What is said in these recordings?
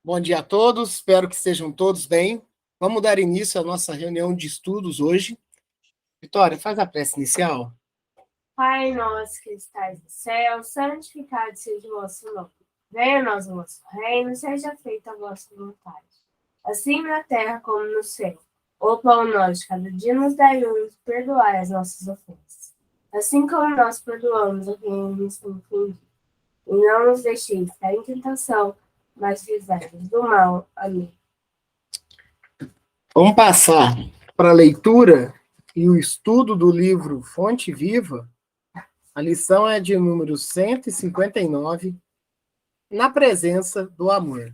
Bom dia a todos, espero que estejam todos bem. Vamos dar início à nossa reunião de estudos hoje. Vitória, faz a prece inicial. Pai nosso que estais no céu, santificado seja o vosso nome. Venha a nós o vosso reino, seja feita a vossa vontade, assim na terra como no céu. O pão nosso de cada dia nos dai hoje, perdoai as nossas ofensas, assim como nós perdoamos a quem nos tem ofendido. E não nos deixeis cair em tentação, mas livrai-nos do mal. Amém. Vamos passar para a leitura e o estudo do livro Fonte Viva. A lição é de número 159, Na Presença do Amor.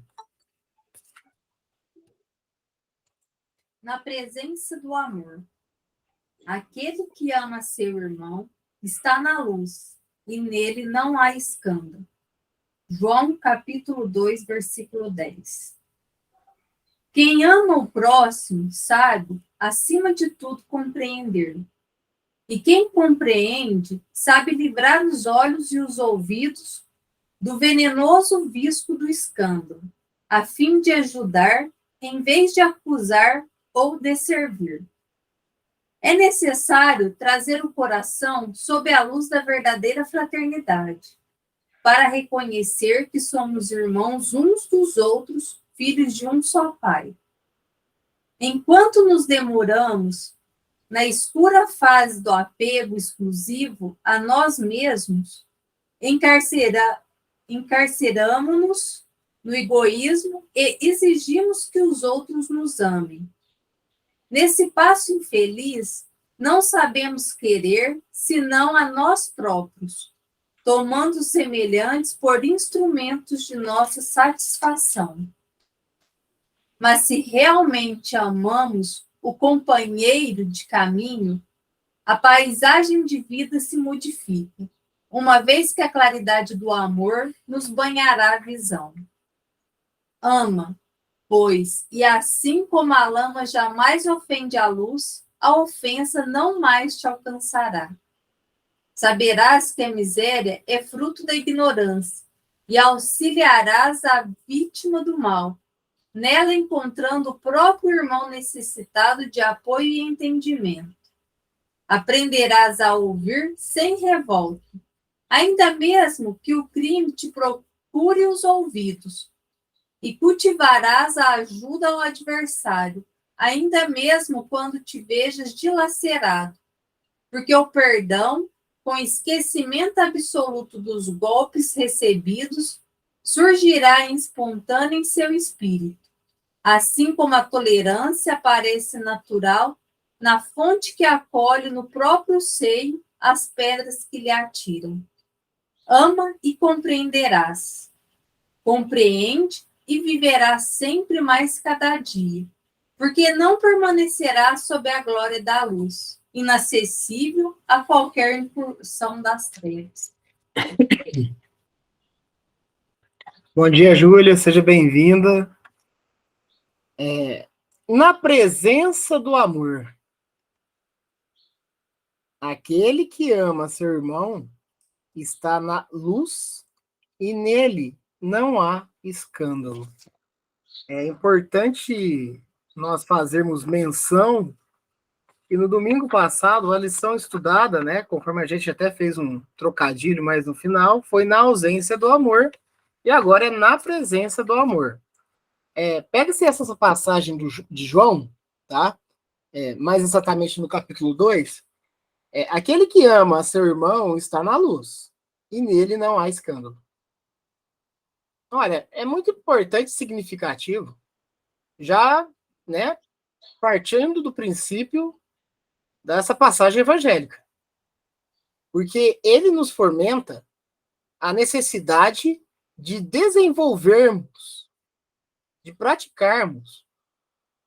Na presença do amor. Aquele que ama seu irmão está na luz, e nele não há escândalo. João capítulo 2, versículo 10. Quem ama o próximo sabe, acima de tudo, compreender. E quem compreende sabe livrar os olhos e os ouvidos do venenoso visco do escândalo, a fim de ajudar, em vez de acusar ou de servir. É necessário trazer o coração sob a luz da verdadeira fraternidade, para reconhecer que somos irmãos uns dos outros, filhos de um só Pai. Enquanto nos demoramos na escura fase do apego exclusivo a nós mesmos, encarceramos-nos no egoísmo e exigimos que os outros nos amem. Nesse passo infeliz, não sabemos querer senão a nós próprios, tomando os semelhantes por instrumentos de nossa satisfação. Mas se realmente amamos o companheiro de caminho, a paisagem de vida se modifica, uma vez que a claridade do amor nos banhará a visão. Ama, pois, e assim como a lama jamais ofende a luz, a ofensa não mais te alcançará. Saberás que a miséria é fruto da ignorância, e auxiliarás a vítima do mal, nela encontrando o próprio irmão necessitado de apoio e entendimento. Aprenderás a ouvir sem revolta, ainda mesmo que o crime te procure os ouvidos, e cultivarás a ajuda ao adversário, ainda mesmo quando te vejas dilacerado, porque o perdão, com esquecimento absoluto dos golpes recebidos, surgirá espontâneo em seu espírito, assim como a tolerância aparece natural na fonte que acolhe no próprio seio as pedras que lhe atiram. Ama e compreenderás. Compreende e viverás sempre mais cada dia, porque não permanecerá sob a glória da luz, inacessível a qualquer incursão das trevas. Bom dia, Júlia, seja bem-vinda. Na presença do amor. Aquele que ama seu irmão está na luz e nele não há escândalo. É importante nós fazermos menção que no domingo passado a lição estudada, né, conforme a gente até fez um trocadilho, mas no final foi na ausência do amor e agora é na presença do amor. Pega-se essa passagem de João, tá? Mais exatamente no capítulo 2. Aquele que ama seu irmão está na luz e nele não há escândalo. Olha, é muito importante e significativo, já, né, partindo do princípio dessa passagem evangélica. Porque ele nos fomenta a necessidade de desenvolvermos, de praticarmos,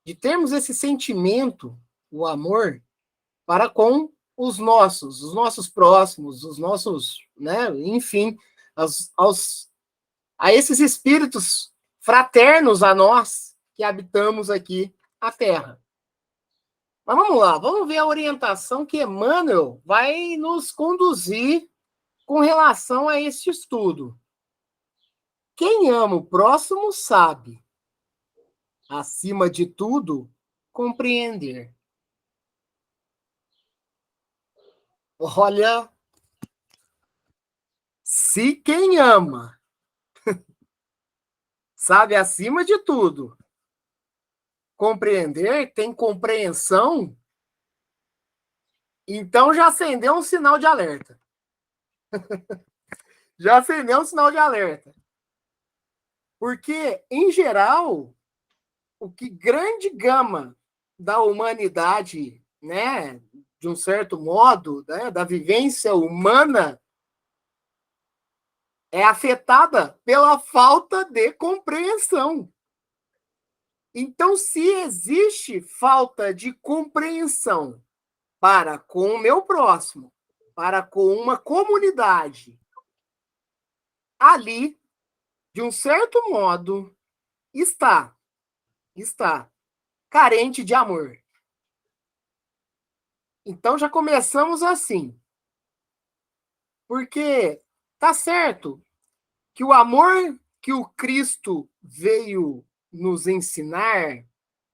de termos esse sentimento, o amor, para com os nossos próximos, os nossos, né, enfim, a esses espíritos fraternos a nós que habitamos aqui a Terra. Mas vamos lá, vamos ver a orientação que Emmanuel vai nos conduzir com relação a este estudo. Quem ama o próximo sabe, acima de tudo, compreender. Olha, se quem ama, sabe, acima de tudo, compreender, tem compreensão, então já acendeu um sinal de alerta. Já acendeu um sinal de alerta. Porque, em geral, o que grande gama da humanidade, né, de um certo modo, né, da vivência humana, é afetada pela falta de compreensão. Então, se existe falta de compreensão para com o meu próximo, para com uma comunidade, ali, de um certo modo, está carente de amor. Então já começamos assim. Porque tá certo que o amor que o Cristo veio nos ensinar,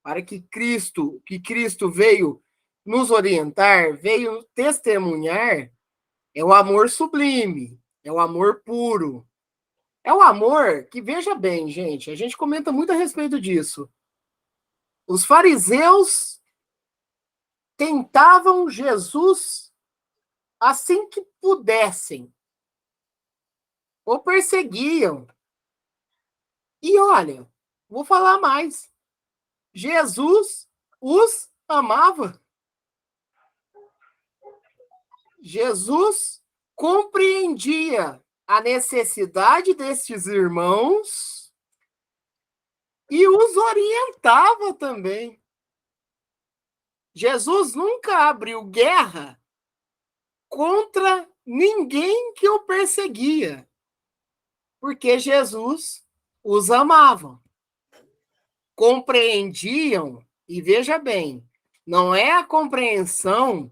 para que Cristo veio nos orientar, veio testemunhar, é o amor sublime, é o amor puro. É o amor que, veja bem, gente, a gente comenta muito a respeito disso. Os fariseus tentavam Jesus assim que pudessem, ou perseguiam. E olha, vou falar mais. Jesus os amava. Jesus compreendia a necessidade destes irmãos e os orientava também. Jesus nunca abriu guerra contra ninguém que o perseguia, porque Jesus os amava. Compreendiam, e veja bem, não é a compreensão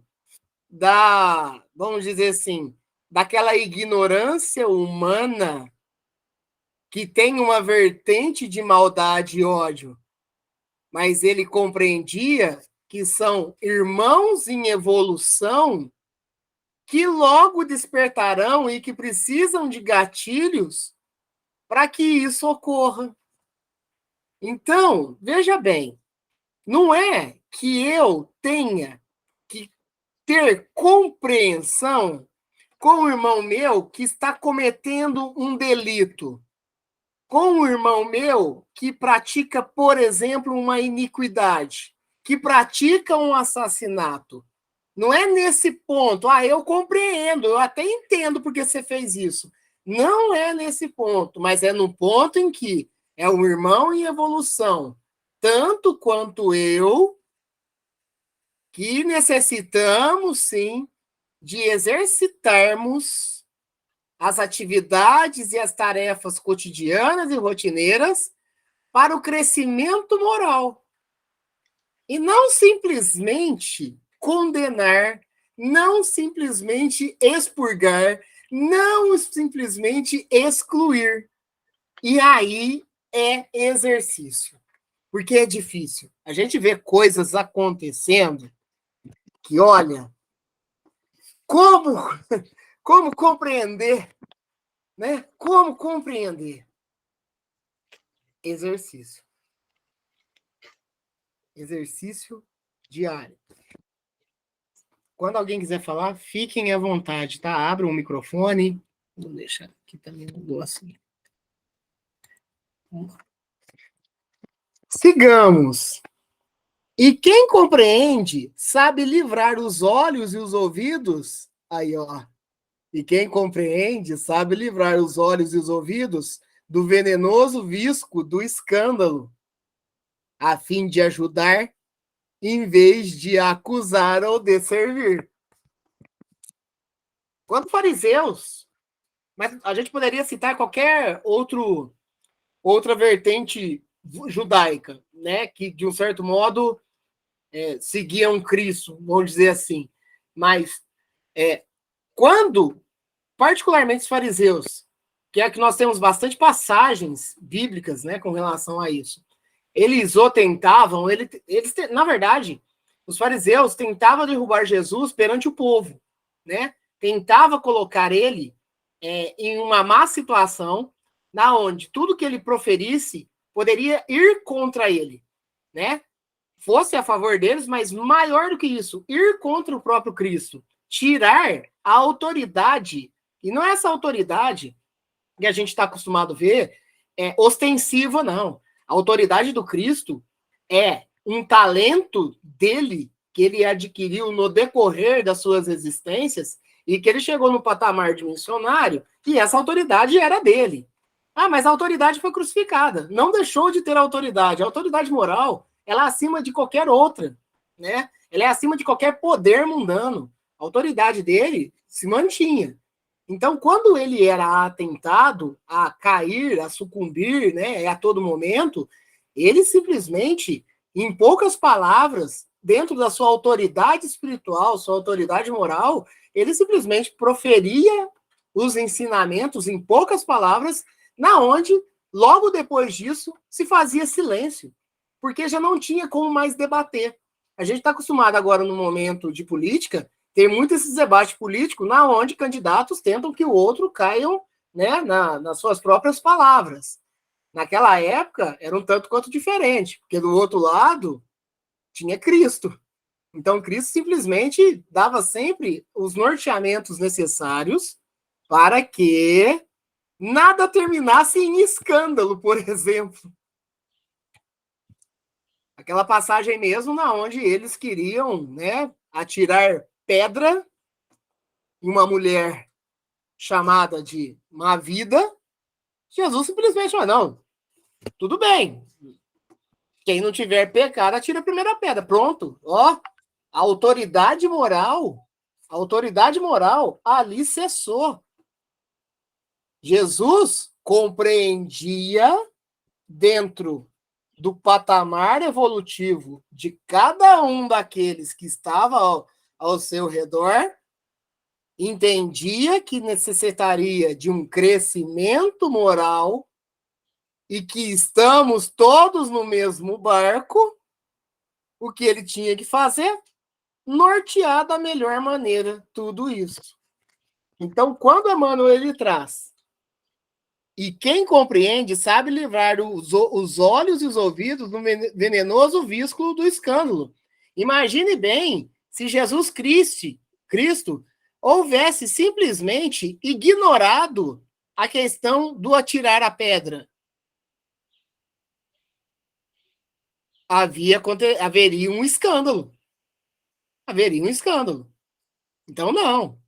da, vamos dizer assim, daquela ignorância humana que tem uma vertente de maldade e ódio, mas ele compreendia que são irmãos em evolução que logo despertarão e que precisam de gatilhos para que isso ocorra. Então, veja bem, não é que eu tenha que ter compreensão com o irmão meu que está cometendo um delito, com o irmão meu que pratica, por exemplo, uma iniquidade, que pratica um assassinato. Não é nesse ponto, eu compreendo, eu até entendo porque você fez isso. Não é nesse ponto, mas é no ponto em que é um irmão em evolução, tanto quanto eu, que necessitamos, sim, de exercitarmos as atividades e as tarefas cotidianas e rotineiras para o crescimento moral. E não simplesmente condenar, não simplesmente expurgar, não simplesmente excluir. E aí é exercício, porque é difícil. A gente vê coisas acontecendo que, olha, como compreender, né? Como compreender? Exercício. Exercício diário. Quando alguém quiser falar, fiquem à vontade, tá? Abra o microfone. Vou deixar aqui também no negócio. Sigamos. E quem compreende sabe livrar os olhos e os ouvidos. Aí, ó. E quem compreende sabe livrar os olhos e os ouvidos do venenoso visco do escândalo, a fim de ajudar, em vez de acusar ou de servir. Quando fariseus, mas a gente poderia citar qualquer outra vertente judaica, né, que de um certo modo seguiam Cristo, vamos dizer assim. Mas quando, particularmente os fariseus, que é que nós temos bastante passagens bíblicas, né, com relação a isso, eles o tentavam, na verdade, os fariseus tentavam derrubar Jesus perante o povo, né? Tentava colocar ele em uma má situação, na onde tudo que ele proferisse poderia ir contra ele, né? Fosse a favor deles, mas maior do que isso, ir contra o próprio Cristo, tirar a autoridade, e não é essa autoridade que a gente está acostumado a ver, ostensiva, não. A autoridade do Cristo é um talento dele, que ele adquiriu no decorrer das suas existências, e que ele chegou no patamar de missionário, e essa autoridade era dele. Ah, mas a autoridade foi crucificada. Não deixou de ter autoridade. A autoridade moral, ela é acima de qualquer outra, né? Ela é acima de qualquer poder mundano. A autoridade dele se mantinha. Então, quando ele era atentado a cair, a sucumbir, né, a todo momento, ele simplesmente, em poucas palavras, dentro da sua autoridade espiritual, sua autoridade moral, ele simplesmente proferia os ensinamentos em poucas palavras, na onde, logo depois disso, se fazia silêncio, porque já não tinha como mais debater. A gente está acostumado agora, no momento de política, ter muito esses debates políticos, na onde candidatos tentam que o outro caiam, né, nas suas próprias palavras. Naquela época, era um tanto quanto diferente, porque do outro lado tinha Cristo. Então, Cristo simplesmente dava sempre os norteamentos necessários para que nada terminasse em escândalo, por exemplo. Aquela passagem mesmo na onde eles queriam, né, atirar pedra em uma mulher chamada de má vida. Jesus simplesmente falou, não, tudo bem. Quem não tiver pecado, atira a primeira pedra. Pronto. Ó, a autoridade moral ali cessou. Jesus compreendia, dentro do patamar evolutivo de cada um daqueles que estava ao seu redor, entendia que necessitaria de um crescimento moral e que estamos todos no mesmo barco. O que ele tinha que fazer? Nortear da melhor maneira tudo isso. Então, quando Emmanuel ele traz, e quem compreende sabe livrar os olhos e os ouvidos do venenoso vísculo do escândalo. Imagine bem se Jesus Cristo houvesse simplesmente ignorado a questão do atirar a pedra. Haveria um escândalo. Haveria um escândalo. Então, não.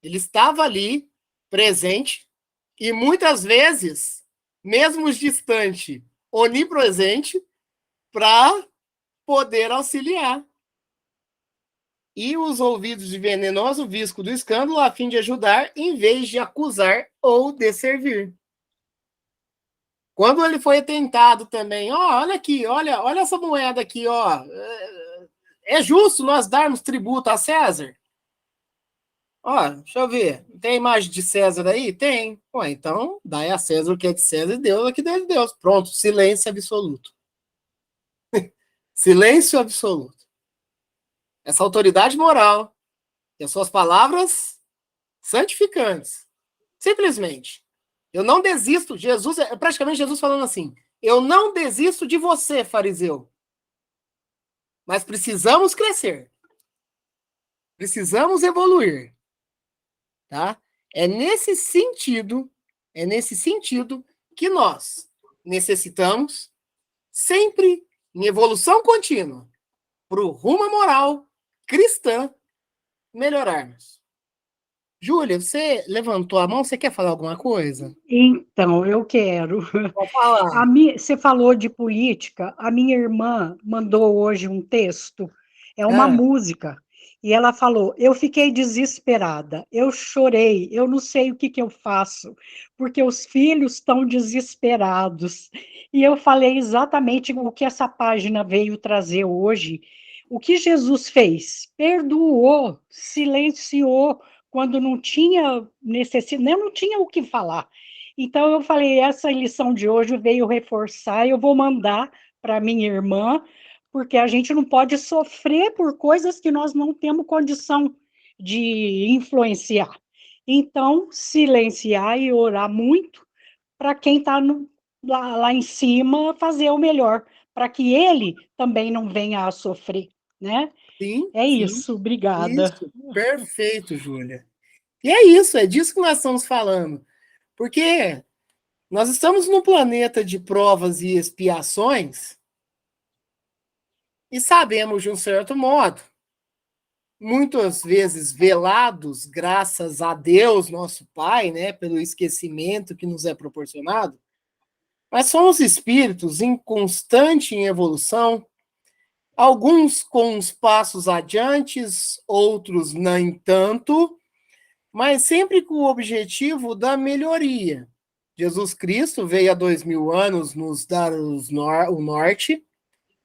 Ele estava ali, presente, e muitas vezes, mesmo distante, onipresente, para poder auxiliar. E os ouvidos de venenoso visco do escândalo, a fim de ajudar, em vez de acusar ou de servir. Quando ele foi tentado também, olha aqui, olha essa moeda aqui, ó. É justo nós darmos tributo a César? Ó, deixa eu ver. Tem imagem de César aí? Tem. Ué, então, dai a César o que é de César e Deus o que é de Deus. Pronto, silêncio absoluto. Silêncio absoluto. Essa autoridade moral e as suas palavras santificantes. Simplesmente. Eu não desisto. Praticamente Jesus falando assim, eu não desisto de você, fariseu. Mas precisamos crescer. Precisamos evoluir. Tá? É nesse sentido que nós necessitamos, sempre em evolução contínua, para o rumo moral cristã, melhorarmos. Júlia, você levantou a mão, você quer falar alguma coisa? Então, eu quero. Pode falar. Você falou de política, a minha irmã mandou hoje um texto, é uma música, e ela falou, eu fiquei desesperada, eu chorei, eu não sei o que eu faço, porque os filhos estão desesperados. E eu falei exatamente o que essa página veio trazer hoje, o que Jesus fez, perdoou, silenciou, quando não tinha necessidade, não tinha o que falar. Então, eu falei, essa lição de hoje veio reforçar, eu vou mandar para minha irmã, porque a gente não pode sofrer por coisas que nós não temos condição de influenciar. Então, silenciar e orar muito para quem está lá em cima fazer o melhor, para que ele também não venha a sofrer, né? Sim, É sim. isso, obrigada. Isso, perfeito, Júlia. E é isso, é disso que nós estamos falando. Porque nós estamos num planeta de provas e expiações e sabemos, de um certo modo, muitas vezes velados, graças a Deus, nosso Pai, né, pelo esquecimento que nos é proporcionado, mas somos espíritos em constante evolução, alguns com uns passos adiantes, outros nem tanto, mas sempre com o objetivo da melhoria. Jesus Cristo veio há 2000 anos nos dar o norte,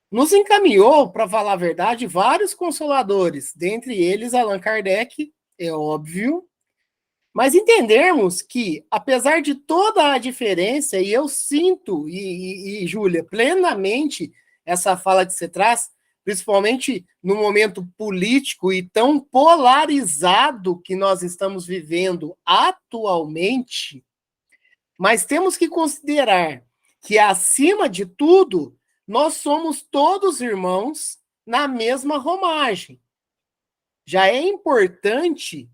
nos encaminhou, para falar a verdade, vários consoladores, dentre eles Allan Kardec, é óbvio, mas entendermos que, apesar de toda a diferença, e eu sinto, Júlia, plenamente essa fala que você traz, principalmente no momento político e tão polarizado que nós estamos vivendo atualmente, mas temos que considerar que, acima de tudo, nós somos todos irmãos na mesma romagem. Já é importante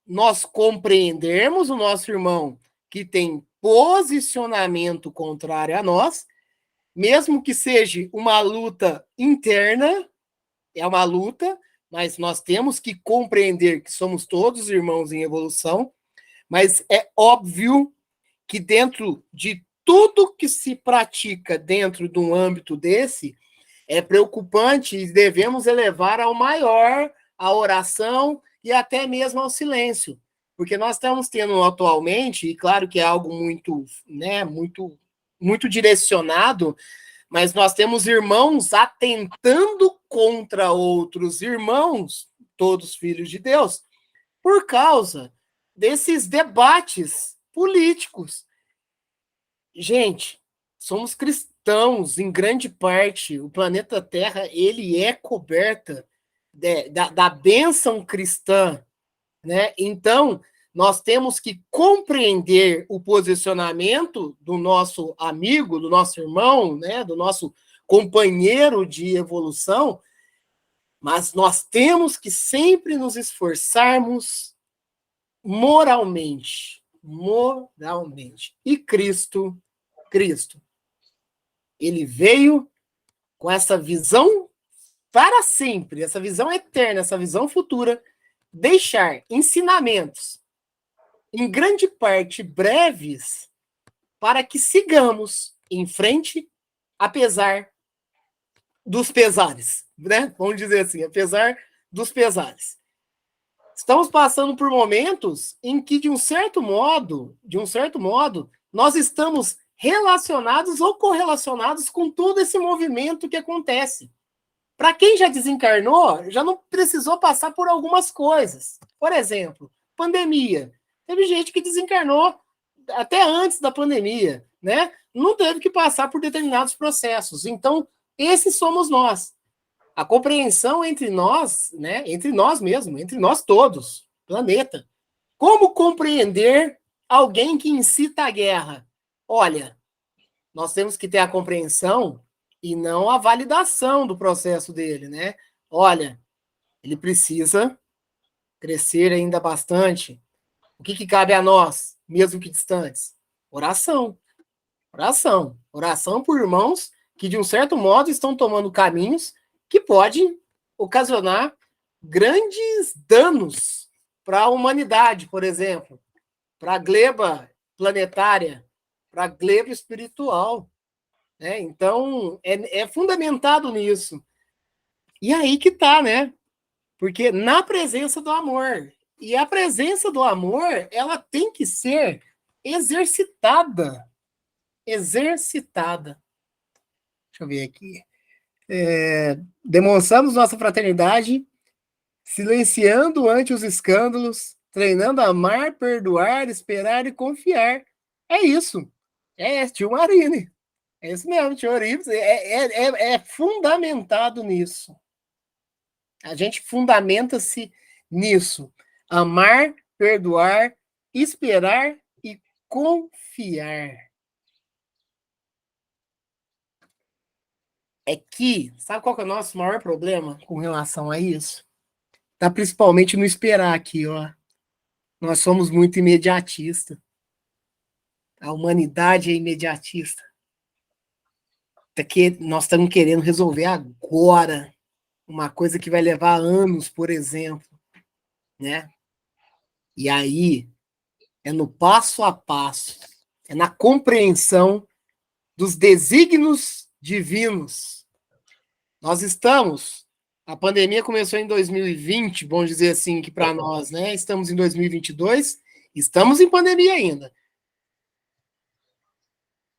nós compreendermos o nosso irmão que tem posicionamento contrário a nós, mesmo que seja uma luta interna, é uma luta, mas nós temos que compreender que somos todos irmãos em evolução, mas é óbvio que dentro de tudo que se pratica dentro de um âmbito desse, é preocupante e devemos elevar ao maior a oração e até mesmo ao silêncio. Porque nós estamos tendo atualmente, e claro que é algo muito, né, muito direcionado, mas nós temos irmãos atentando contra outros irmãos, todos filhos de Deus, por causa desses debates políticos. Gente, somos cristãos, em grande parte. O planeta Terra, ele é coberta da bênção cristã, né? Então, nós temos que compreender o posicionamento do nosso amigo, do nosso irmão, né? Do nosso companheiro de evolução, mas nós temos que sempre nos esforçarmos moralmente. E Cristo, ele veio com essa visão para sempre, essa visão eterna, essa visão futura, deixar ensinamentos, em grande parte breves, para que sigamos em frente, apesar dos pesares, né? Vamos dizer assim, apesar dos pesares. Estamos passando por momentos em que, de um certo modo, nós estamos relacionados ou correlacionados com todo esse movimento que acontece. Para quem já desencarnou, já não precisou passar por algumas coisas. Por exemplo, pandemia. Teve gente que desencarnou até antes da pandemia, né? Não teve que passar por determinados processos. Então, esses somos nós. A compreensão entre nós, né? Entre nós mesmos, entre nós todos, planeta. Como compreender alguém que incita a guerra? Olha, nós temos que ter a compreensão e não a validação do processo dele, né? Olha, ele precisa crescer ainda bastante. O que cabe a nós, mesmo que distantes? Oração. Oração por irmãos que, de um certo modo, estão tomando caminhos que podem ocasionar grandes danos para a humanidade, por exemplo, para a gleba planetária, para a gleba espiritual. Né? Então, é fundamentado nisso. E aí que tá, né? Porque na presença do amor. E a presença do amor, ela tem que ser exercitada. Exercitada. Deixa eu ver aqui. Demonstramos nossa fraternidade, silenciando ante os escândalos, treinando a amar, perdoar, esperar e confiar. É isso. É tio Marine. É isso mesmo, tio Euripides é fundamentado nisso. A gente fundamenta-se nisso. Amar, perdoar, esperar e confiar. É que, sabe qual que é o nosso maior problema com relação a isso? Tá principalmente no esperar aqui, ó. Nós somos muito imediatistas. A humanidade é imediatista. Nós estamos querendo resolver agora uma coisa que vai levar anos, por exemplo, né? E aí é no passo a passo, é na compreensão dos desígnios divinos. Nós estamos, a pandemia começou em 2020, vamos dizer assim, que para nós, né? Estamos em 2022, estamos em pandemia ainda.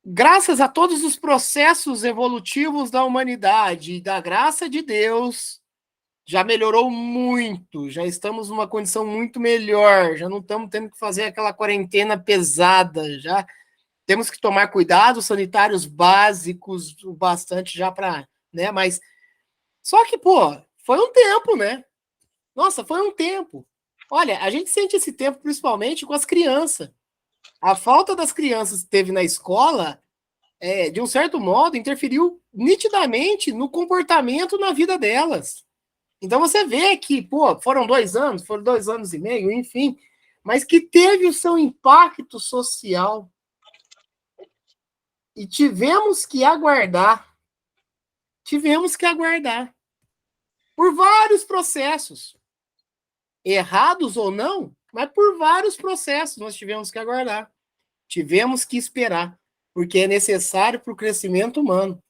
Graças a todos os processos evolutivos da humanidade e da graça de Deus, já melhorou muito, já estamos numa condição muito melhor, já não estamos tendo que fazer aquela quarentena pesada, já temos que tomar cuidados sanitários básicos, o bastante já para, né? Mas só que, pô, foi um tempo, né? Nossa, foi um tempo. Olha, a gente sente esse tempo principalmente com as crianças. A falta das crianças que teve na escola, de um certo modo, interferiu nitidamente no comportamento na vida delas. Então você vê que, pô, foram 2 anos e meio, enfim, mas que teve o seu impacto social. E tivemos que aguardar. Por vários processos. Errados ou não, mas por vários processos nós tivemos que aguardar. Tivemos que esperar, porque é necessário para o crescimento humano.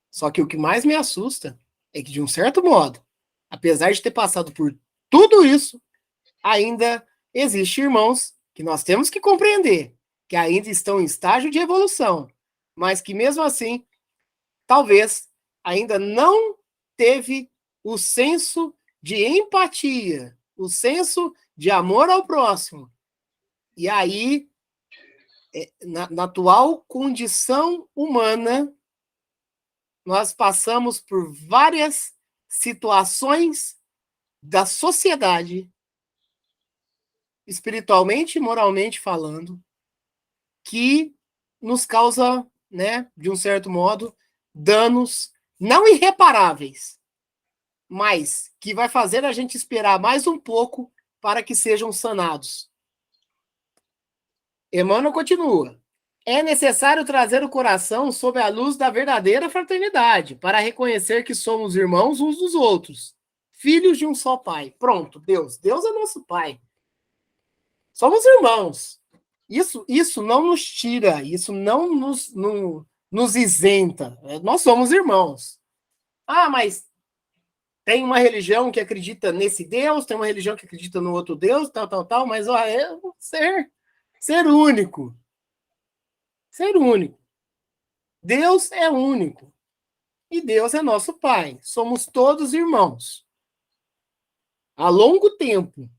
Só que o que mais me assusta é que, de um certo modo, apesar de ter passado por tudo isso, ainda existem irmãos que nós temos que compreender, que ainda estão em estágio de evolução, mas que mesmo assim, talvez, ainda não teve o senso de empatia, o senso de amor ao próximo. E aí, na atual condição humana, nós passamos por várias situações da sociedade, espiritualmente e moralmente falando, que nos causa, né, de um certo modo, danos não irreparáveis, mas que vai fazer a gente esperar mais um pouco para que sejam sanados. Emmanuel continua. É necessário trazer o coração sob a luz da verdadeira fraternidade, para reconhecer que somos irmãos uns dos outros, filhos de um só pai. Pronto, Deus. Deus é nosso pai. Somos irmãos. Isso não nos tira, isso não nos isenta. Nós somos irmãos. Ah, mas tem uma religião que acredita nesse Deus, tem uma religião que acredita no outro Deus, tal, mas ó, é um ser único. Ser único. Deus é único. E Deus é nosso Pai. Somos todos irmãos. Há longo tempo.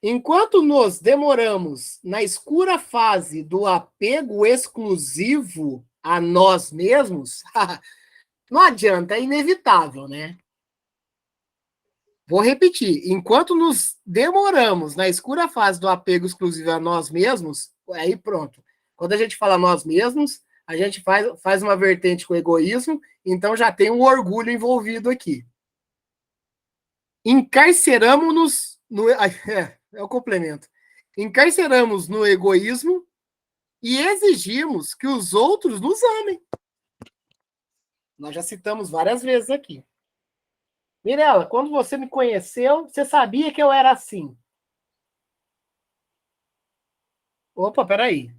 Enquanto nos demoramos na escura fase do apego exclusivo a nós mesmos, não adianta, é inevitável, né? Vou repetir. Enquanto nos demoramos na escura fase do apego exclusivo a nós mesmos, aí pronto. Quando a gente fala nós mesmos, a gente faz uma vertente com o egoísmo, então já tem um orgulho envolvido aqui. Encarceramos-nos no... É o complemento. Encarceramos no egoísmo e exigimos que os outros nos amem. Nós já citamos várias vezes aqui. Mirela, quando você me conheceu, você sabia que eu era assim? Opa, peraí.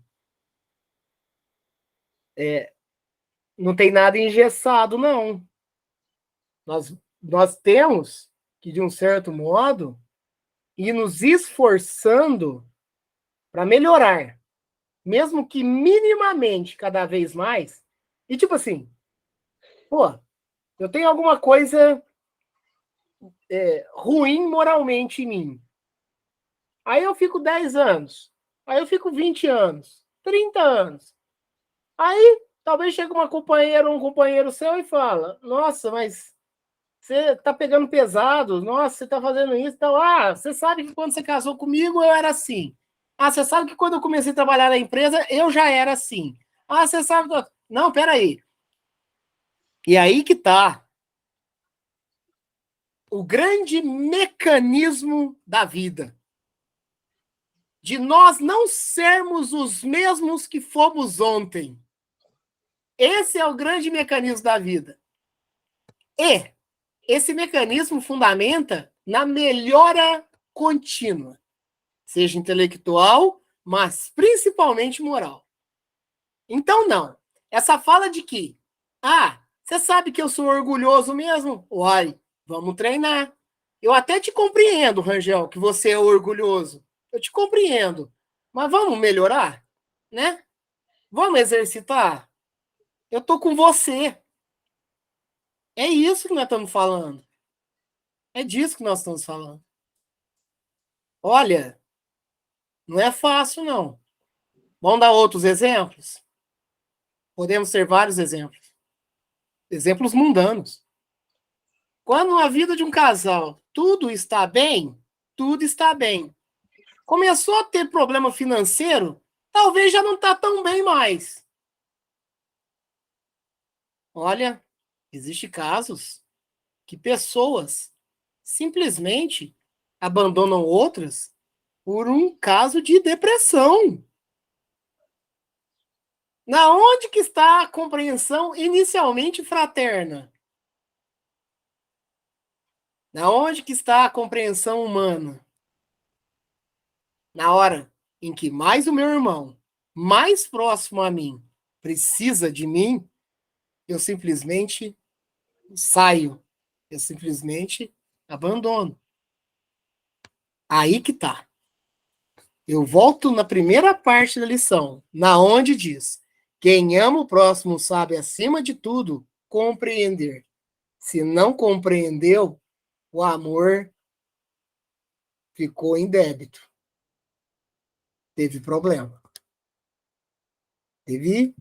Não tem nada engessado, não. Nós temos que, de um certo modo, ir nos esforçando para melhorar, mesmo que minimamente, cada vez mais. E tipo assim, pô, eu tenho alguma coisa ruim moralmente em mim. Aí eu fico 10 anos, aí eu fico 20 anos, 30 anos. Aí, talvez chegue uma companheira ou um companheiro seu e fala, nossa, mas você tá pegando pesado, nossa, você tá fazendo isso, então, você sabe que quando você casou comigo, eu era assim. Você sabe que quando eu comecei a trabalhar na empresa, eu já era assim. Você sabe... Não, peraí. E aí que tá o grande mecanismo da vida. De nós não sermos os mesmos que fomos ontem. Esse é o grande mecanismo da vida. E esse mecanismo fundamenta na melhora contínua, seja intelectual, mas principalmente moral. Então, não. Essa fala de que, você sabe que eu sou orgulhoso mesmo? Uai, vamos treinar. Eu até te compreendo, Rangel, que você é orgulhoso. Eu te compreendo. Mas vamos melhorar, né? Vamos exercitar? Eu tô com você. É isso que nós estamos falando. É disso que nós estamos falando. Olha, não é fácil, não. Vamos dar outros exemplos? Podemos ter vários exemplos. Exemplos mundanos. Quando na vida de um casal tudo está bem, tudo está bem. Começou a ter problema financeiro, talvez já não está tão bem mais. Olha, existem casos que pessoas simplesmente abandonam outras por um caso de depressão. Na onde que está a compreensão inicialmente fraterna? Na onde que está a compreensão humana? Na hora em que mais o meu irmão, mais próximo a mim, precisa de mim, eu simplesmente saio. Eu simplesmente abandono. Aí que tá. Eu volto na primeira parte da lição, na onde diz: quem ama o próximo sabe, acima de tudo, compreender. Se não compreendeu, o amor ficou em débito. Teve problema. Teve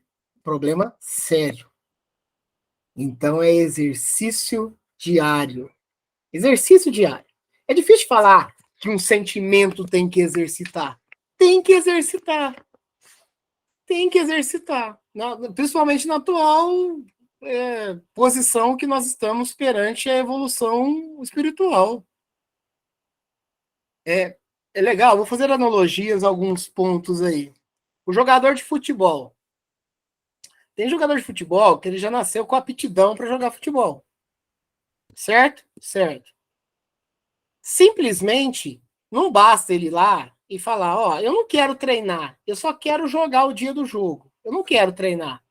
problema sério. Então é exercício diário. Exercício diário. É difícil falar que um sentimento tem que exercitar. Tem que exercitar. Tem que exercitar. Principalmente na atual posição que nós estamos perante a evolução espiritual. É legal, vou fazer analogias a alguns pontos aí. O jogador de futebol. Tem jogador de futebol que ele já nasceu com aptidão para jogar futebol. Certo? Certo. Simplesmente, não basta ele ir lá e falar, eu não quero treinar, eu só quero jogar o dia do jogo. Eu não quero treinar.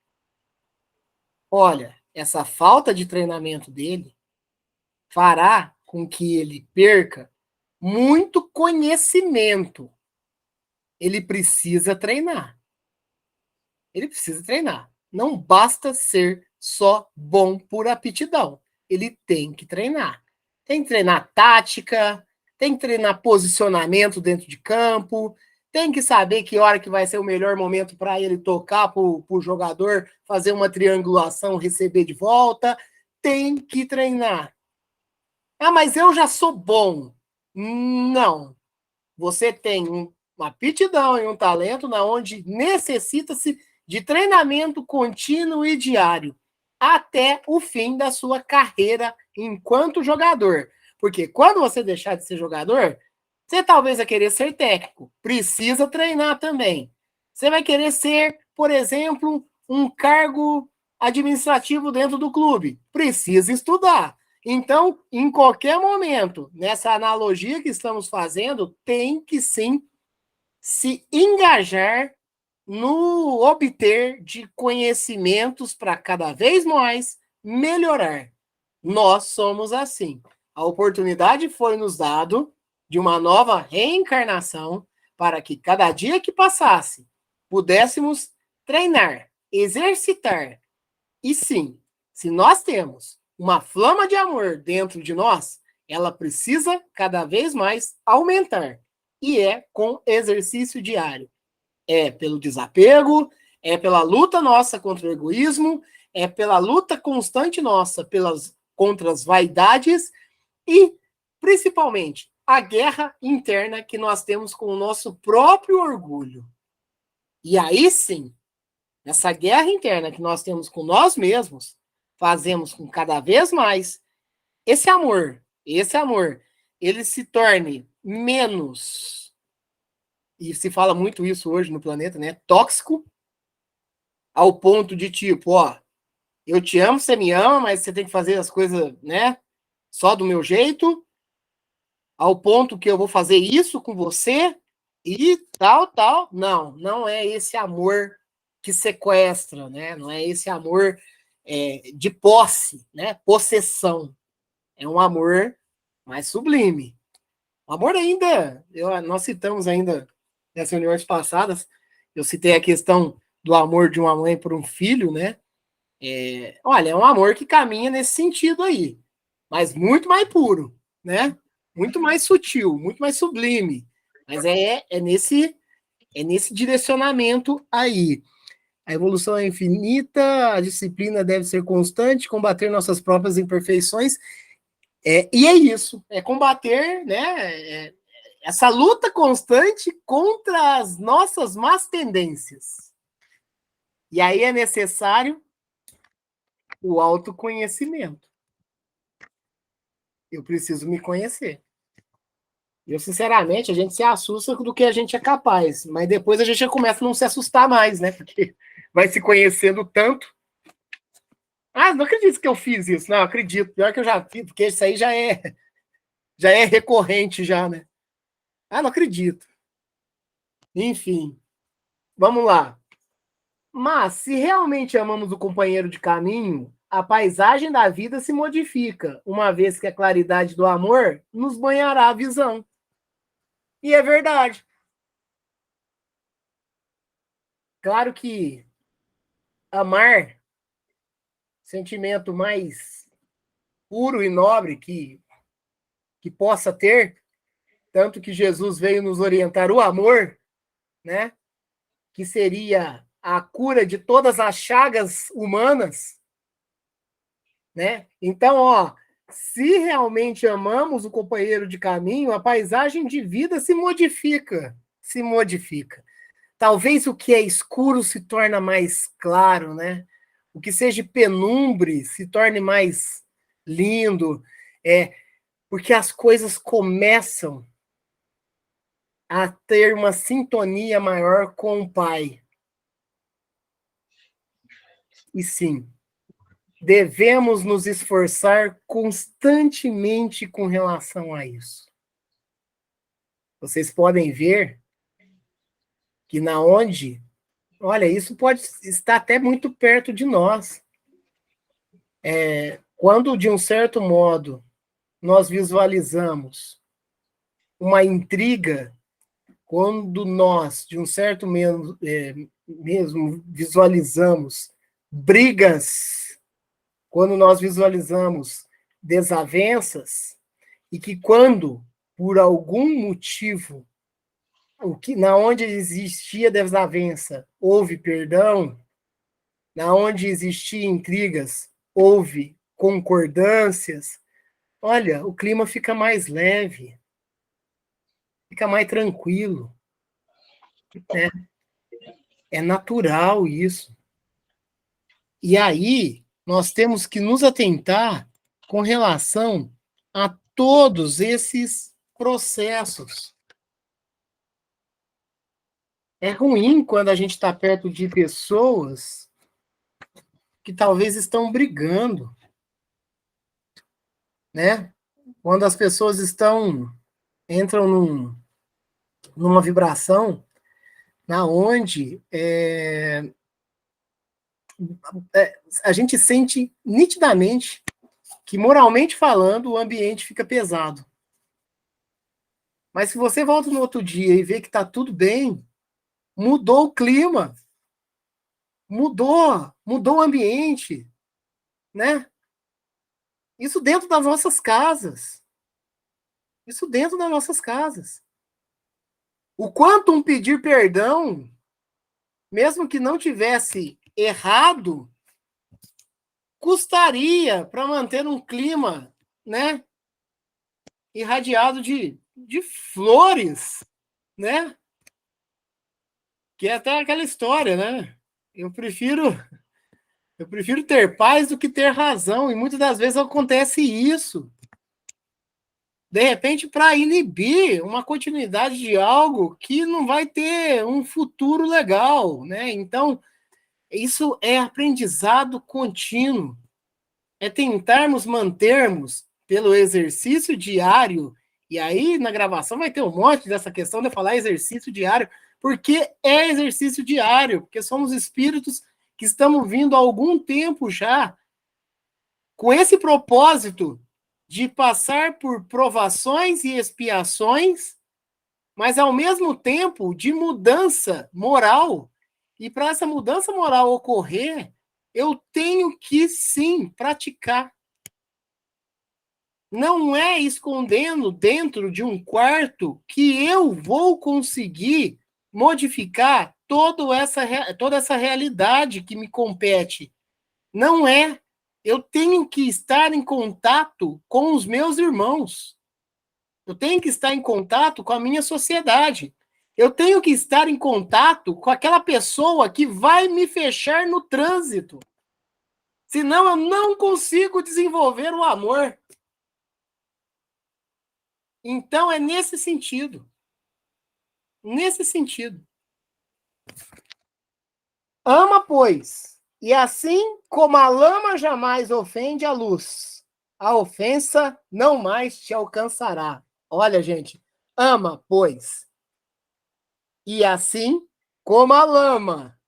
Olha, essa falta de treinamento dele fará com que ele perca muito conhecimento. Ele precisa treinar. Ele precisa treinar. Não basta ser só bom por aptidão. Ele tem que treinar. Tem que treinar tática, tem que treinar posicionamento dentro de campo, tem que saber que hora que vai ser o melhor momento para ele tocar para o jogador, fazer uma triangulação, receber de volta. Tem que treinar. Mas eu já sou bom. Não. Você tem uma aptidão e um talento na onde necessita-se de treinamento contínuo e diário até o fim da sua carreira enquanto jogador. Porque quando você deixar de ser jogador, você talvez vai querer ser técnico. Precisa treinar também. Você vai querer ser, por exemplo, um cargo administrativo dentro do clube. Precisa estudar. Então, em qualquer momento, nessa analogia que estamos fazendo, tem que sim se engajar no obter de conhecimentos para cada vez mais melhorar. Nós somos assim. A oportunidade foi nos dado de uma nova reencarnação para que cada dia que passasse pudéssemos treinar, exercitar. E sim, se nós temos uma flama de amor dentro de nós, ela precisa cada vez mais aumentar. E é com exercício diário. É pelo desapego, É pela luta nossa contra o egoísmo, é pela luta constante nossa contra as vaidades e, principalmente, a guerra interna que nós temos com o nosso próprio orgulho. E aí sim, essa guerra interna que nós temos com nós mesmos, fazemos com cada vez mais esse amor, ele se torne menos, e se fala muito isso hoje no planeta, né? Tóxico, ao ponto de tipo, ó, eu te amo, você me ama, mas você tem que fazer as coisas, né? Só do meu jeito, ao ponto que eu vou fazer isso com você e tal. Não, não é esse amor que sequestra, né? Não é esse amor de posse, né? Possessão. É um amor mais sublime. O amor ainda, nós citamos ainda nas reuniões passadas, eu citei a questão do amor de uma mãe por um filho, né? Olha, é um amor que caminha nesse sentido aí, mas muito mais puro, né? Muito mais sutil, muito mais sublime. Mas é nesse direcionamento aí. A evolução é infinita, a disciplina deve ser constante, combater nossas próprias imperfeições. E é isso, é combater, né? Essa luta constante contra as nossas más tendências. E aí é necessário o autoconhecimento. Eu preciso me conhecer. Eu, sinceramente, a gente se assusta do que a gente é capaz, mas depois a gente já começa a não se assustar mais, né? Porque vai se conhecendo tanto. Ah, não acredito que eu fiz isso. Não, acredito. Pior que eu já fiz, porque isso aí já é recorrente já, né? Ah, não acredito. Enfim, vamos lá. Mas, se realmente amamos o companheiro de caminho, a paisagem da vida se modifica, uma vez que a claridade do amor nos banhará a visão. E é verdade. Claro que amar, sentimento mais puro e nobre que possa ter, tanto que Jesus veio nos orientar o amor, né? Que seria a cura de todas as chagas humanas, né? Então, ó, se realmente amamos o companheiro de caminho, a paisagem de vida se modifica, se modifica. Talvez o que é escuro se torna mais claro, né? O que seja penumbre se torne mais lindo, porque as coisas começam a ter uma sintonia maior com o Pai. E sim, devemos nos esforçar constantemente com relação a isso. Vocês podem ver que olha, isso pode estar até muito perto de nós. Quando, de um certo modo, nós visualizamos uma intriga, quando nós, de um certo mesmo visualizamos brigas, quando nós visualizamos desavenças, e que quando, por algum motivo, na onde existia desavença, houve perdão, na onde existia intrigas, houve concordâncias, olha, o clima fica mais leve, fica mais tranquilo, né? É natural isso. E aí, nós temos que nos atentar com relação a todos esses processos. É ruim quando a gente está perto de pessoas que talvez estão brigando, né? Quando as pessoas entram numa vibração na onde a gente sente nitidamente que, moralmente falando, o ambiente fica pesado. Mas se você volta no outro dia e vê que está tudo bem, mudou o clima, mudou o ambiente, né? Isso dentro das nossas casas. Isso dentro das nossas casas. O quanto um pedir perdão mesmo que não tivesse errado, custaria para manter um clima, né, irradiado de flores, né? Que é até aquela história, né? Eu prefiro ter paz do que ter razão, e muitas das vezes acontece isso. De repente, para inibir uma continuidade de algo que não vai ter um futuro legal, né? Então, isso é aprendizado contínuo. É tentarmos mantermos pelo exercício diário, e aí na gravação vai ter um monte dessa questão de falar exercício diário, porque é exercício diário, porque somos espíritos que estamos vindo há algum tempo já com esse propósito de passar por provações e expiações, mas ao mesmo tempo de mudança moral. E para essa mudança moral ocorrer, eu tenho que sim praticar. Não é escondendo dentro de um quarto que eu vou conseguir modificar toda essa realidade que me compete. Não é. Eu tenho que estar em contato com os meus irmãos. Eu tenho que estar em contato com a minha sociedade. Eu tenho que estar em contato com aquela pessoa que vai me fechar no trânsito. Senão eu não consigo desenvolver o amor. Então é nesse sentido. Nesse sentido. Ama, pois, e assim como a lama jamais ofende a luz, a ofensa não mais te alcançará. Olha, gente, ama, pois, e assim como a lama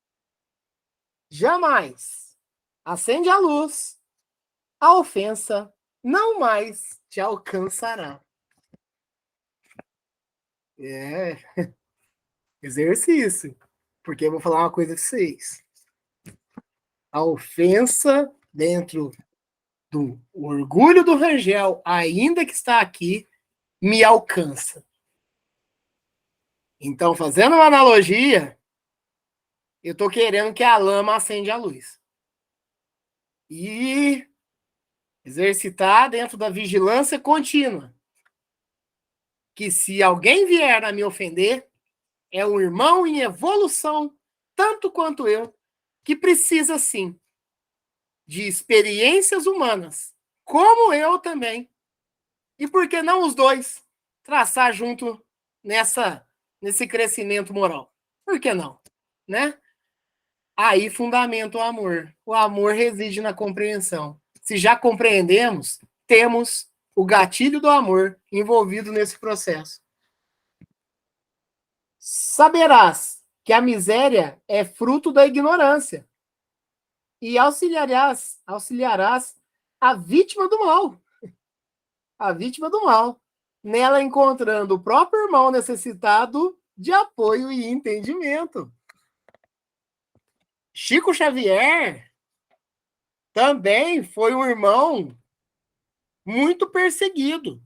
jamais acende a luz, a ofensa não mais te alcançará. É, exercício, porque eu vou falar uma coisa para vocês. A ofensa dentro do orgulho do Rangel, ainda que está aqui, me alcança. Então, fazendo uma analogia, eu estou querendo que a lama acende a luz. E exercitar dentro da vigilância contínua. Que se alguém vier a me ofender, é um irmão em evolução, tanto quanto eu, que precisa, sim, de experiências humanas, como eu também. E por que não os dois traçar junto nesse crescimento moral? Por que não? Né? Aí fundamenta o amor. O amor reside na compreensão. Se já compreendemos, temos o gatilho do amor envolvido nesse processo. Saberás que a miséria é fruto da ignorância e auxiliarás a vítima do mal. A vítima do mal. Nela encontrando o próprio irmão necessitado de apoio e entendimento. Chico Xavier também foi um irmão muito perseguido.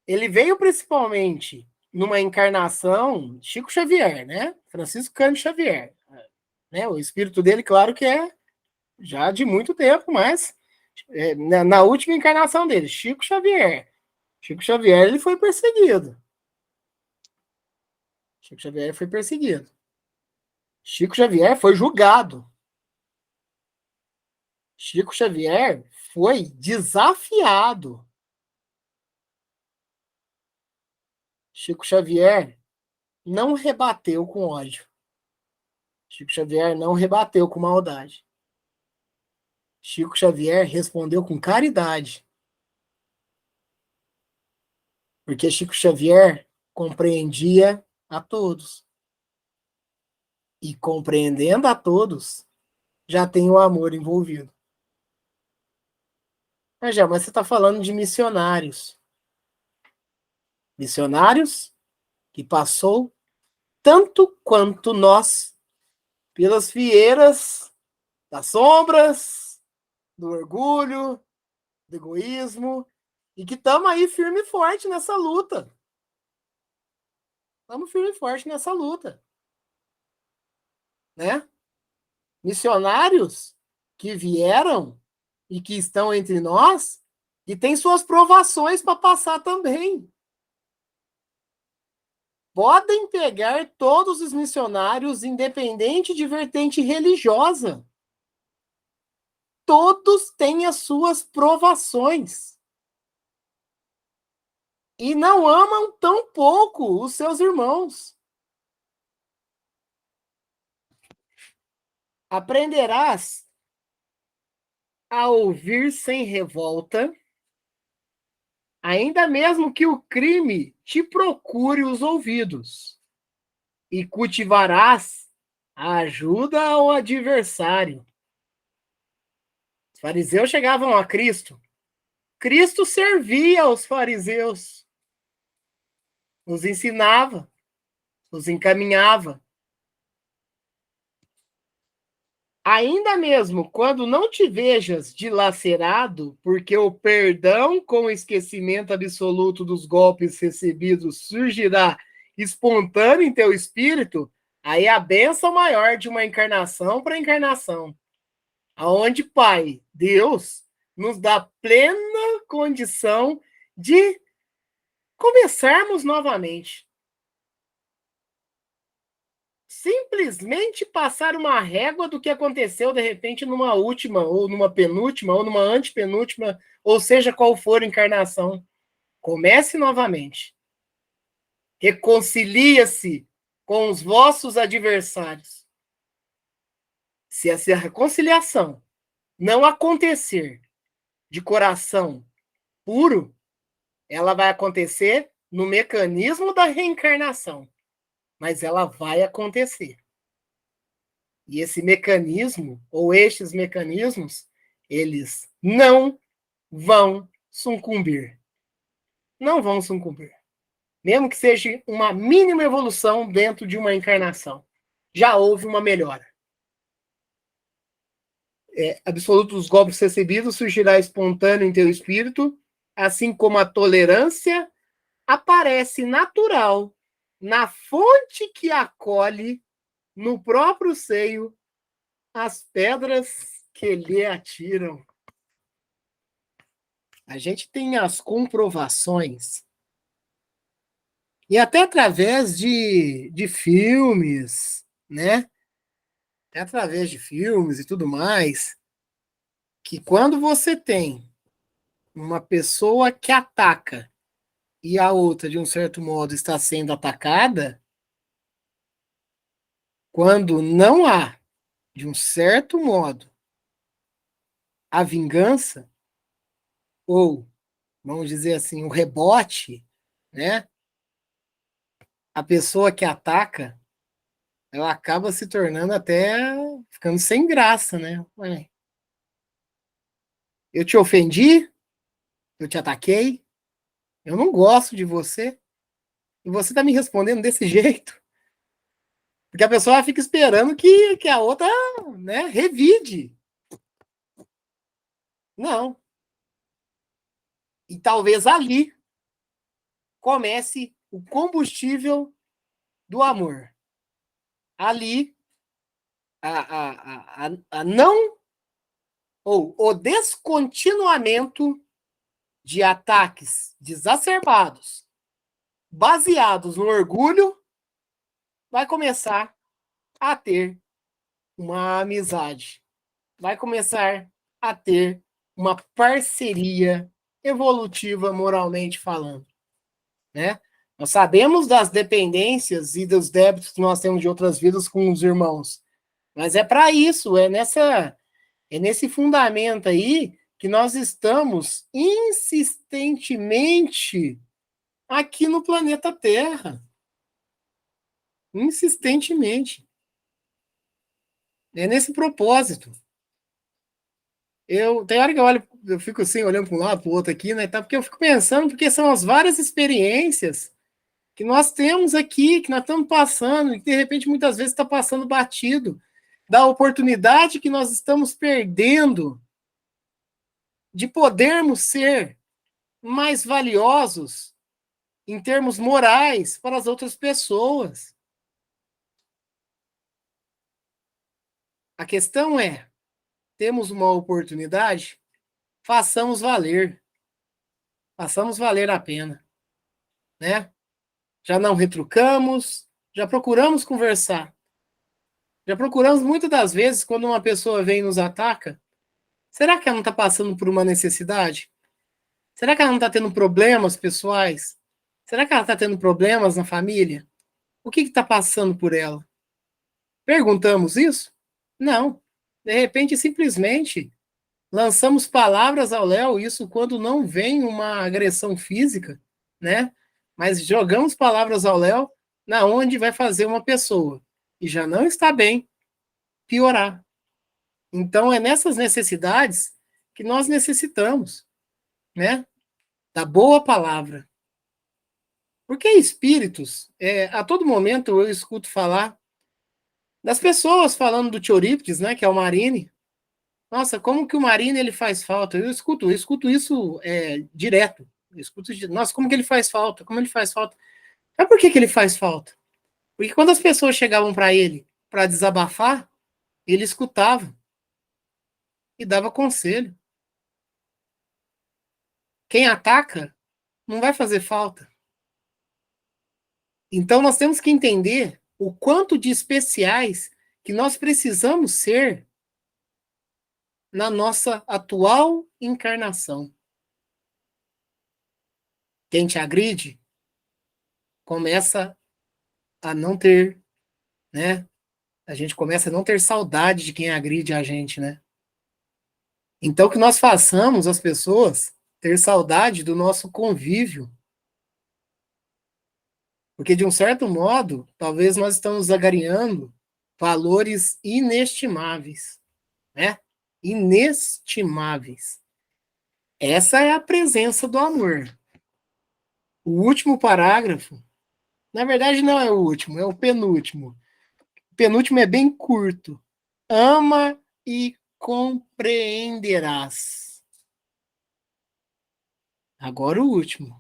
Ele veio principalmente numa encarnação, Chico Xavier, né? Francisco Cândido Xavier. Né? O espírito dele, claro que é já de muito tempo, mas na última encarnação dele, Chico Xavier. Chico Xavier, ele foi perseguido. Chico Xavier foi perseguido. Chico Xavier foi julgado. Chico Xavier foi desafiado. Chico Xavier não rebateu com ódio. Chico Xavier não rebateu com maldade. Chico Xavier respondeu com caridade. Porque Chico Xavier compreendia a todos. E compreendendo a todos, já tem o amor envolvido. Mas você está falando de missionários. Missionários que passou tanto quanto nós pelas fieiras das sombras, do orgulho, do egoísmo, e que estamos aí firme e forte nessa luta. Estamos firme e forte nessa luta. né? Missionários que vieram e que estão entre nós e têm suas provações para passar também. Podem pegar todos os missionários, independente de vertente religiosa. Todos têm as suas provações. E não amam tão pouco os seus irmãos. Aprenderás a ouvir sem revolta, ainda mesmo que o crime te procure os ouvidos, e cultivarás a ajuda ao adversário. Os fariseus chegavam a Cristo. Cristo servia aos fariseus, os ensinava, os encaminhava. Ainda mesmo quando não te vejas dilacerado, porque o perdão com o esquecimento absoluto dos golpes recebidos surgirá espontâneo em teu espírito, aí a bênção maior de uma encarnação para encarnação, aonde Pai, Deus, nos dá plena condição de começarmos novamente. Simplesmente passar uma régua do que aconteceu, de repente, numa última, ou numa penúltima, ou numa antepenúltima, ou seja, qual for a encarnação. Comece novamente. Reconcilia-se com os vossos adversários. Se essa reconciliação não acontecer de coração puro, ela vai acontecer no mecanismo da reencarnação. Mas ela vai acontecer. E esse mecanismo, ou estes mecanismos, eles não vão sucumbir. Não vão sucumbir. Mesmo que seja uma mínima evolução dentro de uma encarnação. Já houve uma melhora. Absoluto dos golpes recebidos surgirá espontâneo em teu espírito, assim como a tolerância aparece natural na fonte que acolhe no próprio seio as pedras que lhe atiram. A gente tem as comprovações, e até através de filmes, né? Até através de filmes e tudo mais, que quando você tem uma pessoa que ataca e a outra, de um certo modo, está sendo atacada, quando não há, de um certo modo, a vingança, ou, vamos dizer assim, o rebote, né? A pessoa que ataca, ela acaba se tornando até ficando sem graça, né? Ué, eu te ofendi, eu te ataquei, eu não gosto de você, e você tá me respondendo desse jeito. Porque a pessoa fica esperando que a outra, né, revide. Não. E talvez ali comece o combustível do amor. Ali, a não, ou o descontinuamento de ataques desacerbados, baseados no orgulho, vai começar a ter uma amizade. Vai começar a ter uma parceria evolutiva, moralmente falando, né? Nós sabemos das dependências e dos débitos que nós temos de outras vidas com os irmãos, mas é para isso, é nesse fundamento aí que nós estamos insistentemente aqui no planeta Terra. Insistentemente. É nesse propósito. Tem hora que eu fico assim, olhando para um lado, para o outro aqui, né? Tá? Porque eu fico pensando, porque são as várias experiências que nós temos aqui, que nós estamos passando, e de repente muitas vezes está passando batido, da oportunidade que nós estamos perdendo de podermos ser mais valiosos em termos morais para as outras pessoas. A questão é, temos uma oportunidade, façamos valer a pena, né? Já não retrucamos, já procuramos conversar. Já procuramos muitas das vezes, quando uma pessoa vem e nos ataca, será que ela não está passando por uma necessidade? Será que ela não está tendo problemas pessoais? Será que ela está tendo problemas na família? O que está passando por ela? Perguntamos isso? Não. De repente, simplesmente, lançamos palavras ao Léo, isso quando não vem uma agressão física, né? Mas jogamos palavras ao Léo na onde vai fazer uma pessoa e já não está bem piorar. Então, é nessas necessidades que nós necessitamos, né? Da boa palavra. Porque espíritos, a todo momento eu escuto falar das pessoas falando do tio Eurípides, né? Que é o Marini. Nossa, como que o Marini ele faz falta? Eu escuto isso direto. Nossa, como que ele faz falta? Como ele faz falta? Mas por que ele faz falta? Porque quando as pessoas chegavam para ele para desabafar, ele escutava e dava conselho. Quem ataca não vai fazer falta. Então nós temos que entender o quanto de especiais que nós precisamos ser na nossa atual encarnação. Quem te agride começa a não ter, né? A gente começa a não ter saudade de quem agride a gente, né? Então que nós façamos as pessoas ter saudade do nosso convívio. Porque, de um certo modo, talvez nós estamos agariando valores inestimáveis, né? Inestimáveis. Essa é a presença do amor. O último parágrafo, na verdade não é o último, é o penúltimo. O penúltimo é bem curto. Ama e compreenderás. Agora o último.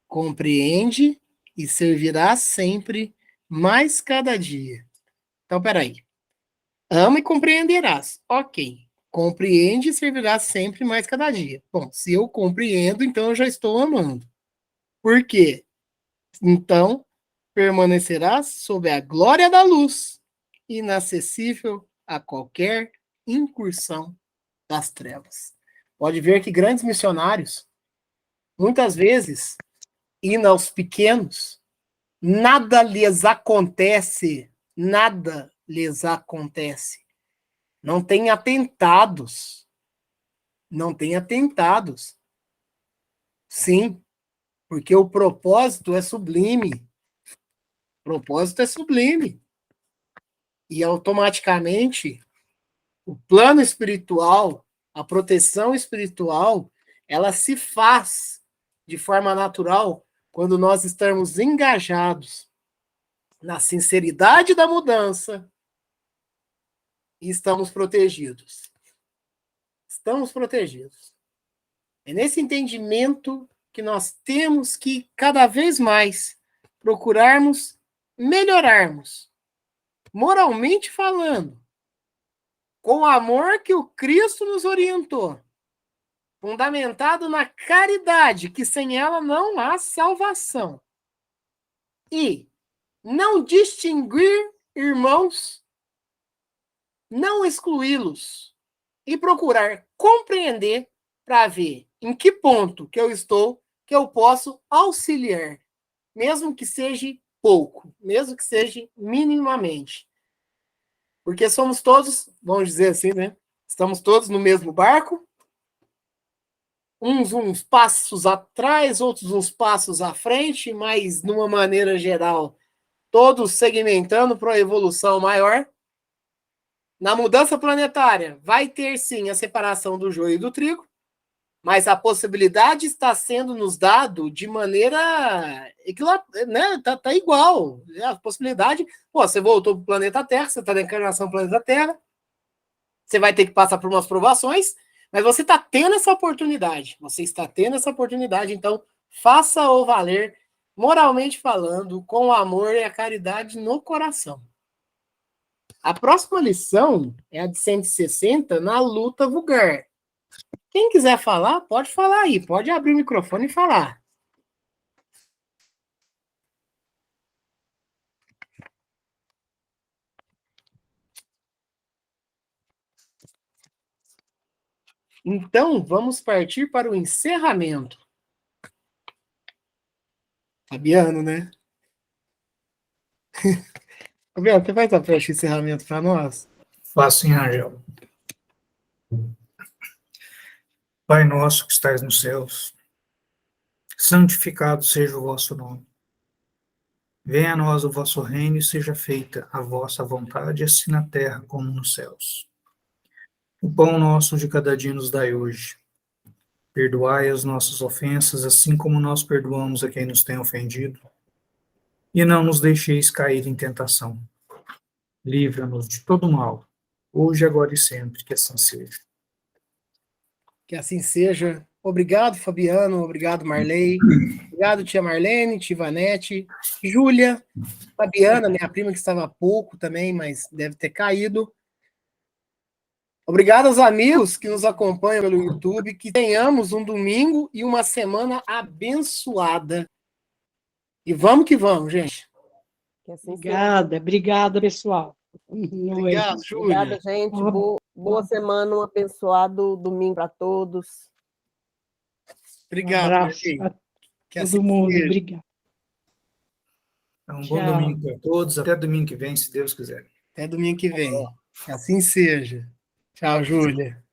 Compreende e servirá sempre mais cada dia. Então, peraí. Ama e compreenderás. Ok. Compreende e servirá sempre mais cada dia. Bom, se eu compreendo, então eu já estou amando. Por quê? Então, permanecerás sob a glória da luz, inacessível a qualquer incursão das trevas. Pode ver que grandes missionários, muitas vezes, indo aos pequenos, nada lhes acontece, nada lhes acontece. Não tem atentados. Não tem atentados. Sim, porque o propósito é sublime. O propósito é sublime. E automaticamente, o plano espiritual, a proteção espiritual, ela se faz de forma natural quando nós estamos engajados na sinceridade da mudança e estamos protegidos. Estamos protegidos. É nesse entendimento que nós temos que, cada vez mais, procurarmos melhorarmos, moralmente falando, com o amor que o Cristo nos orientou, fundamentado na caridade, que sem ela não há salvação. E não distinguir irmãos, não excluí-los, e procurar compreender para ver em que ponto que eu estou, que eu posso auxiliar, mesmo que seja pouco, mesmo que seja minimamente. Porque somos todos, vamos dizer assim, né? Estamos todos no mesmo barco, uns passos atrás, outros uns passos à frente, mas, de uma maneira geral, todos segmentando para a evolução maior. Na mudança planetária, vai ter, sim, a separação do joio e do trigo, mas a possibilidade está sendo nos dado de maneira, né? Tá igual. A possibilidade, você voltou para o planeta Terra, você está na encarnação do planeta Terra, você vai ter que passar por umas provações, mas você está tendo essa oportunidade. Você está tendo essa oportunidade, então faça-o valer, moralmente falando, com o amor e a caridade no coração. A próxima lição é a de 160, na luta vulgar. Quem quiser falar, pode falar aí. Pode abrir o microfone e falar. Então, vamos partir para o encerramento. Fabiano, né? Fabiano, você faz a festa de encerramento para nós? Faço em Angel. Pai nosso que estais nos céus, santificado seja o vosso nome. Venha a nós o vosso reino e seja feita a vossa vontade, assim na terra como nos céus. O pão nosso de cada dia nos dai hoje. Perdoai as nossas ofensas, assim como nós perdoamos a quem nos tem ofendido. E não nos deixeis cair em tentação. Livra-nos de todo mal, hoje, agora e sempre, que assim seja. Que assim seja. Obrigado, Fabiano. Obrigado, Marley. Obrigado, tia Marlene, tia Ivanete, Júlia, Fabiana, minha prima que estava há pouco também, mas deve ter caído. Obrigado aos amigos que nos acompanham pelo YouTube. Que tenhamos um domingo e uma semana abençoada. E vamos que vamos, gente. Que assim Obrigada, pessoal. Obrigado, Júlia. Obrigada, gente. Boa semana, um abençoado domingo para todos. Obrigado, Abraço Marley. a Que todo assim mundo. seja. Obrigado. Então, Tchau. bom domingo para todos. Até domingo que vem, se Deus quiser. Até domingo que vem. Que assim seja. Tchau, Júlia.